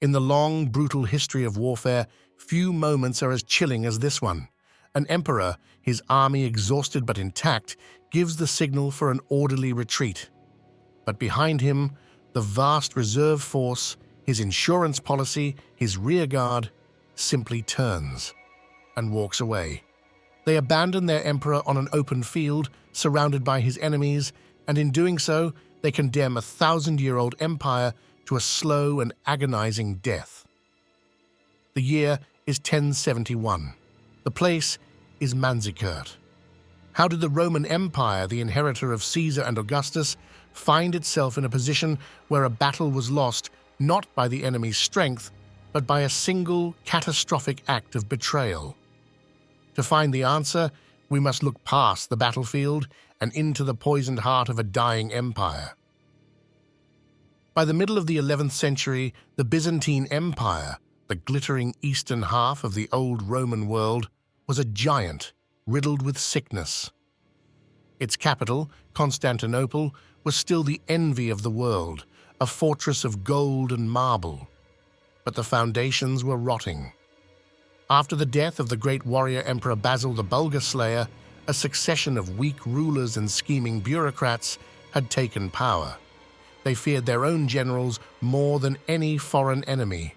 In the long, brutal history of warfare, few moments are as chilling as this one. An emperor, his army exhausted but intact, gives the signal for an orderly retreat. But behind him, the vast reserve force, his insurance policy, his rearguard, simply turns and walks away. They abandon their emperor on an open field, surrounded by his enemies, and in doing so, they condemn a 1,000-year-old empire to a slow and agonizing death. The year is 1071. The place is Manzikert. How did the Roman Empire, the inheritor of Caesar and Augustus, find itself in a position where a battle was lost not by the enemy's strength, but by a single catastrophic act of betrayal? To find the answer, we must look past the battlefield and into the poisoned heart of a dying empire. By the middle of the 11th century, the Byzantine Empire, the glittering eastern half of the old Roman world, was a giant riddled with sickness. Its capital, Constantinople, was still the envy of the world, a fortress of gold and marble. But the foundations were rotting. After the death of the great warrior Emperor Basil the Bulgar Slayer, a succession of weak rulers and scheming bureaucrats had taken power. They feared their own generals more than any foreign enemy.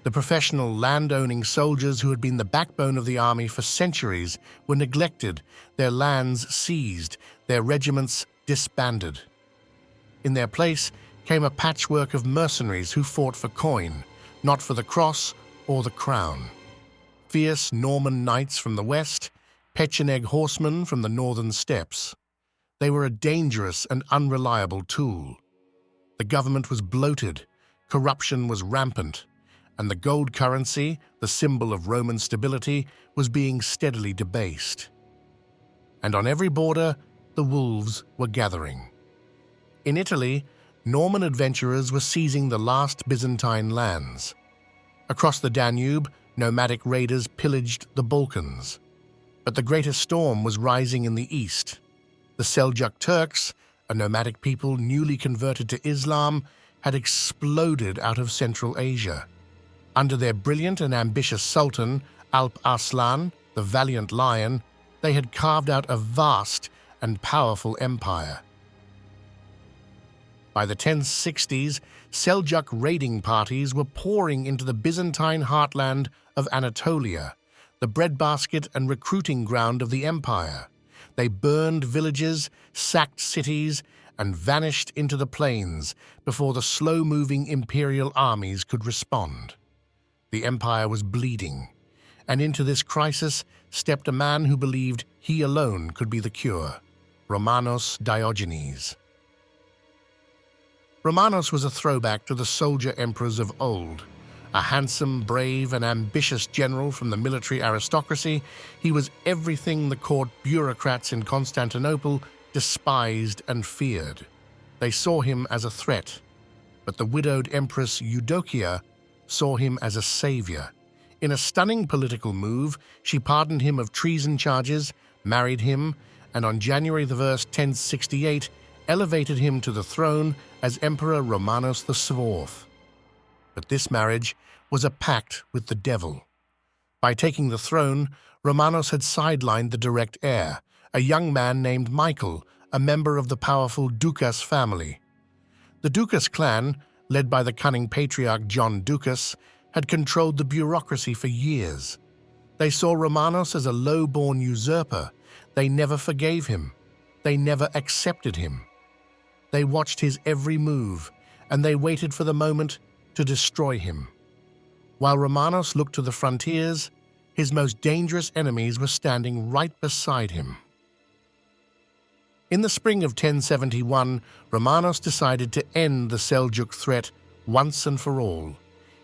The professional land-owning soldiers who had been the backbone of the army for centuries were neglected, their lands seized, their regiments disbanded. In their place came a patchwork of mercenaries who fought for coin, not for the cross or the crown. Fierce Norman knights from the west, Pecheneg horsemen from the northern steppes. They were a dangerous and unreliable tool. The government was bloated, corruption was rampant, and the gold currency, the symbol of Roman stability, was being steadily debased. And on every border, the wolves were gathering. In Italy, Norman adventurers were seizing the last Byzantine lands. Across the Danube, nomadic raiders pillaged the Balkans. But the greatest storm was rising in the east. The Seljuk Turks, a nomadic people newly converted to Islam, had exploded out of Central Asia. Under their brilliant and ambitious Sultan, Alp Arslan, the valiant lion, they had carved out a vast and powerful empire. By the 1060s, Seljuk raiding parties were pouring into the Byzantine heartland of Anatolia, the breadbasket and recruiting ground of the empire. They burned villages, sacked cities, and vanished into the plains before the slow-moving imperial armies could respond. The empire was bleeding, and into this crisis stepped a man who believed he alone could be the cure, Romanos Diogenes. Romanos was a throwback to the soldier emperors of old. A handsome, brave, and ambitious general from the military aristocracy, he was everything the court bureaucrats in Constantinople despised and feared. They saw him as a threat, but the widowed Empress Eudokia saw him as a savior. In a stunning political move, she pardoned him of treason charges, married him, and on January 1st, 1068, elevated him to the throne as Emperor Romanos IV. But this marriage was a pact with the devil. By taking the throne, Romanos had sidelined the direct heir, a young man named Michael, a member of the powerful Doukas family. The Doukas clan, led by the cunning patriarch John Doukas, had controlled the bureaucracy for years. They saw Romanos as a low-born usurper. They never forgave him. They never accepted him. They watched his every move, and they waited for the moment to destroy him. While Romanos looked to the frontiers, his most dangerous enemies were standing right beside him. In the spring of 1071, Romanos decided to end the Seljuk threat once and for all.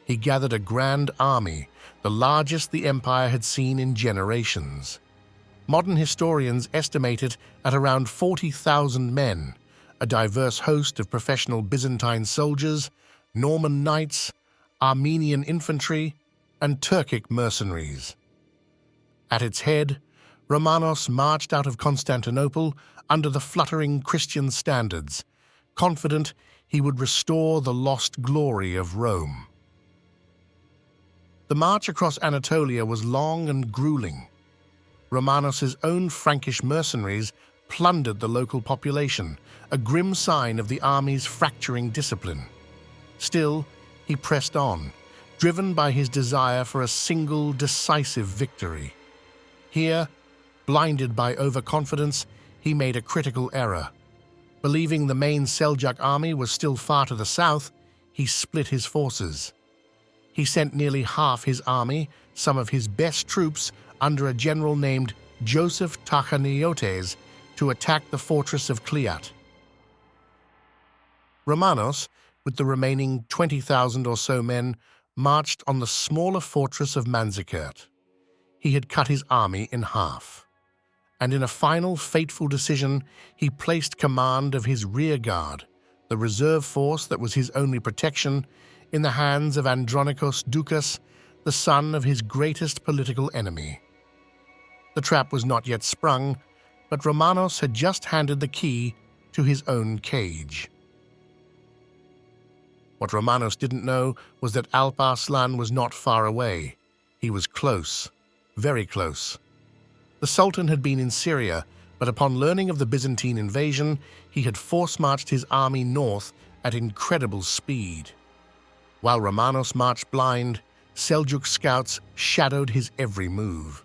He gathered a grand army, the largest the empire had seen in generations. Modern historians estimate it at around 40,000 men, a diverse host of professional Byzantine soldiers, Norman knights, Armenian infantry, and Turkic mercenaries. At its head, Romanos marched out of Constantinople under the fluttering Christian standards, confident he would restore the lost glory of Rome. The march across Anatolia was long and grueling. Romanos' own Frankish mercenaries plundered the local population, a grim sign of the army's fracturing discipline. Still, he pressed on, driven by his desire for a single, decisive victory. Here, blinded by overconfidence, he made a critical error. Believing the main Seljuk army was still far to the south, he split his forces. He sent nearly half his army, some of his best troops, under a general named Joseph Tachaniotes, to attack the fortress of Kliat. Romanos, with the remaining 20,000 or so men, marched on the smaller fortress of Manzikert. He had cut his army in half, and in a final fateful decision, he placed command of his rearguard, the reserve force that was his only protection, in the hands of Andronikos Doukas, the son of his greatest political enemy. The trap was not yet sprung, but Romanos had just handed the key to his own cage. What Romanos didn't know was that Alp Arslan was not far away. He was close, very close. The Sultan had been in Syria, but upon learning of the Byzantine invasion, he had force-marched his army north at incredible speed. While Romanos marched blind, Seljuk scouts shadowed his every move.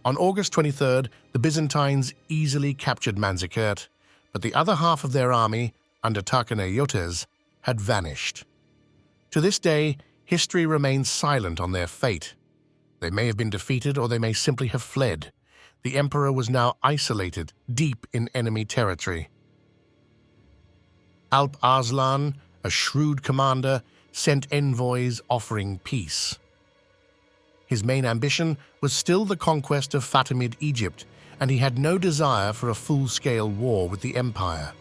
On August 23rd, the Byzantines easily captured Manzikert, but the other half of their army, under Tachaniotes, had vanished. To this day, history remains silent on their fate. They may have been defeated or they may simply have fled. The emperor was now isolated, deep in enemy territory. Alp Arslan, a shrewd commander, sent envoys offering peace. His main ambition was still the conquest of Fatimid Egypt, and he had no desire for a full-scale war with the empire.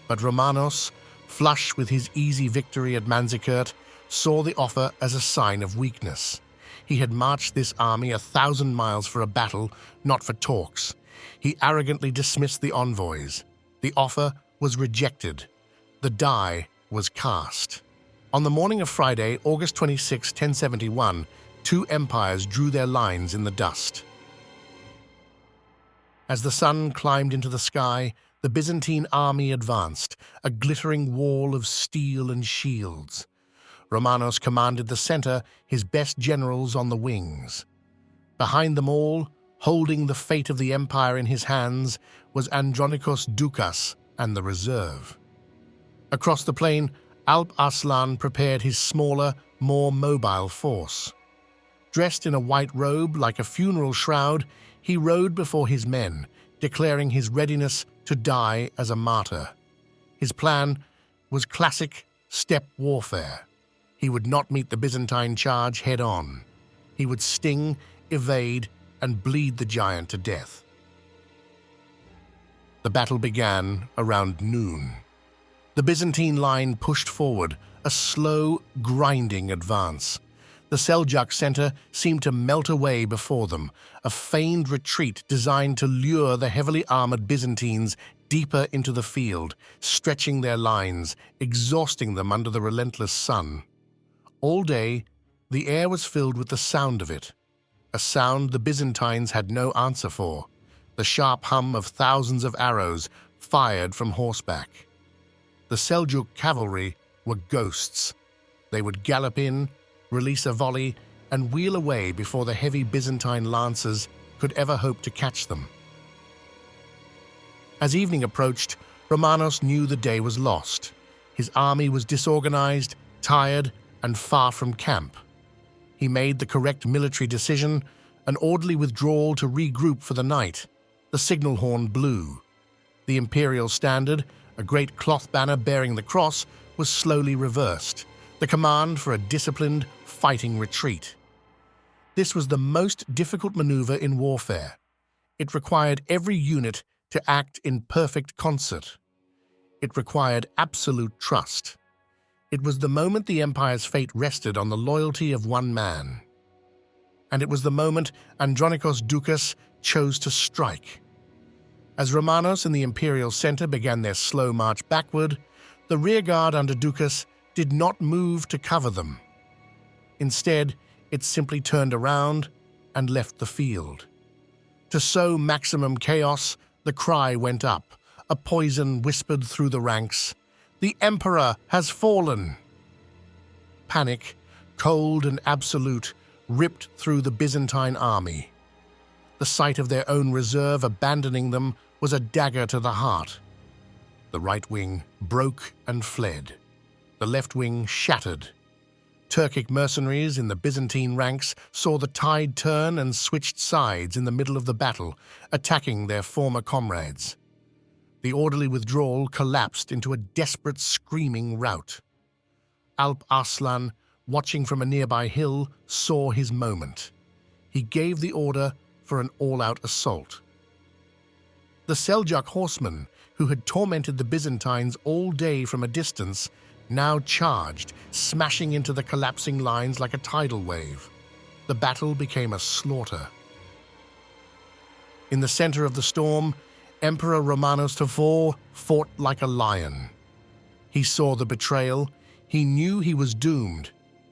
But Romanos, flush with his easy victory at Manzikert, saw the offer as a sign of weakness. He had marched this army 1,000 miles for a battle, not for talks. He arrogantly dismissed the envoys. The offer was rejected. The die was cast. On the morning of Friday, August 26, 1071, two empires drew their lines in the dust. As the sun climbed into the sky, the Byzantine army advanced, a glittering wall of steel and shields. Romanos commanded the center, his best generals on the wings. Behind them all, holding the fate of the empire in his hands, was Andronikos Doukas and the reserve. Across the plain, Alp Arslan prepared his smaller, more mobile force. Dressed in a white robe like a funeral shroud, he rode before his men, declaring his readiness to die as a martyr. His plan was classic steppe warfare. He would not meet the Byzantine charge head-on. He would sting, evade, and bleed the giant to death. The battle began around noon. The Byzantine line pushed forward, a slow, grinding advance. The Seljuk center seemed to melt away before them, a feigned retreat designed to lure the heavily armored Byzantines deeper into the field, stretching their lines, exhausting them under the relentless sun. All day, the air was filled with the sound of it, a sound the Byzantines had no answer for, the sharp hum of thousands of arrows fired from horseback. The Seljuk cavalry were ghosts. They would gallop in, release a volley, and wheel away before the heavy Byzantine lancers could ever hope to catch them. As evening approached, Romanos knew the day was lost. His army was disorganized, tired, and far from camp. He made the correct military decision, an orderly withdrawal to regroup for the night. The signal horn blew. The imperial standard, a great cloth banner bearing the cross, was slowly reversed, the command for a disciplined, fighting retreat. This was the most difficult maneuver in warfare. It required every unit to act in perfect concert. It required absolute trust. It was the moment the empire's fate rested on the loyalty of one man. And it was the moment Andronikos Doukas chose to strike. As Romanos and the imperial center began their slow march backward, The rearguard under Doukas did not move to cover them. Instead, it simply turned around and left the field. To sow maximum chaos, the cry went up. A poison whispered through the ranks. "The Emperor has fallen!" Panic, cold and absolute, ripped through the Byzantine army. The sight of their own reserve abandoning them was a dagger to the heart. The right wing broke and fled. The left wing shattered. Turkic mercenaries in the Byzantine ranks saw the tide turn and switched sides in the middle of the battle, attacking their former comrades. The orderly withdrawal collapsed into a desperate, screaming rout. Alp Arslan, watching from a nearby hill, saw his moment. He gave the order for an all-out assault. The Seljuk horsemen, who had tormented the Byzantines all day from a distance, now charged, smashing into the collapsing lines like a tidal wave. The battle became a slaughter. In the center of the storm, Emperor Romanos IV fought like a lion. He saw the betrayal. He knew he was doomed,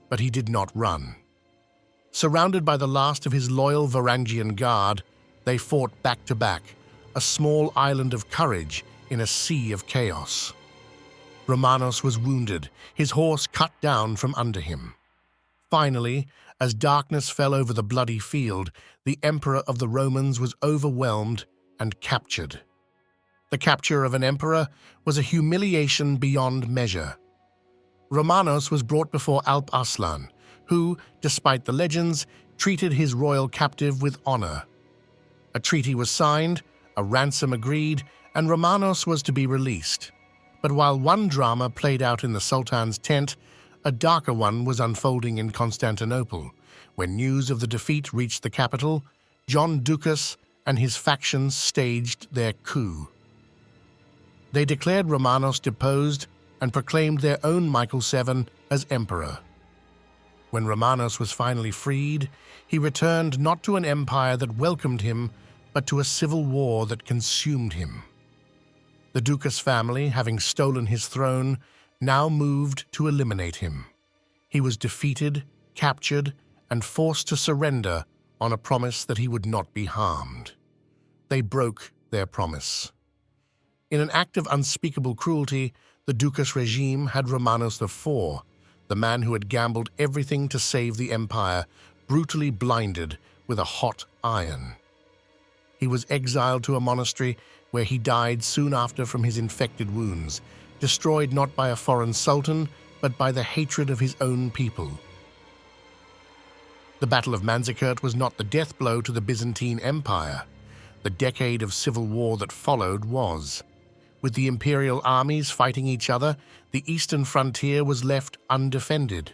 but he did not run. Surrounded by the last of his loyal Varangian guard, they fought back to back, a small island of courage in a sea of chaos. Romanos was wounded, his horse cut down from under him. Finally, as darkness fell over the bloody field, the Emperor of the Romans was overwhelmed and captured. The capture of an emperor was a humiliation beyond measure. Romanos was brought before Alp Arslan, who, despite the legends, treated his royal captive with honor. A treaty was signed, a ransom agreed, and Romanos was to be released. But while one drama played out in the Sultan's tent, a darker one was unfolding in Constantinople. When news of the defeat reached the capital, John Doukas and his factions staged their coup. They declared Romanos deposed and proclaimed their own Michael VII as emperor. When Romanos was finally freed, he returned not to an empire that welcomed him, but to a civil war that consumed him. The Doukas family, having stolen his throne, now moved to eliminate him. He was defeated, captured, and forced to surrender on a promise that he would not be harmed. They broke their promise. In an act of unspeakable cruelty, the Doukas regime had Romanos IV, the man who had gambled everything to save the empire, brutally blinded with a hot iron. He was exiled to a monastery where he died soon after from his infected wounds, destroyed not by a foreign sultan, but by the hatred of his own people. The Battle of Manzikert was not the death blow to the Byzantine Empire. The decade of civil war that followed was. With the imperial armies fighting each other, the eastern frontier was left undefended.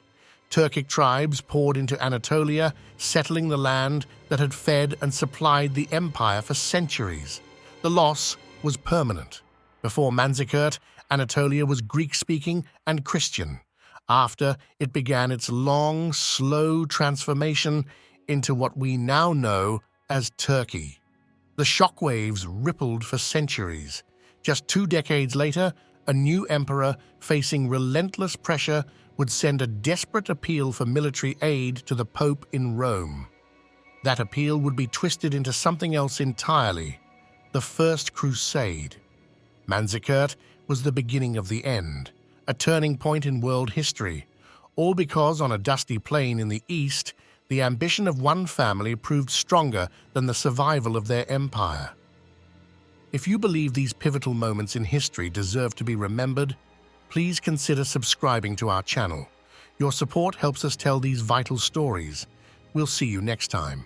Turkic tribes poured into Anatolia, settling the land that had fed and supplied the empire for centuries. The loss was permanent. Before Manzikert, Anatolia was Greek-speaking and Christian. After, it began its long, slow transformation into what we now know as Turkey. The shockwaves rippled for centuries. Just 2 decades later, a new emperor facing relentless pressure would send a desperate appeal for military aid to the Pope in Rome. That appeal would be twisted into something else entirely, the First Crusade. Manzikert was the beginning of the end, a turning point in world history, all because on a dusty plain in the east, the ambition of one family proved stronger than the survival of their empire. If you believe these pivotal moments in history deserve to be remembered, please consider subscribing to our channel. Your support helps us tell these vital stories. We'll see you next time.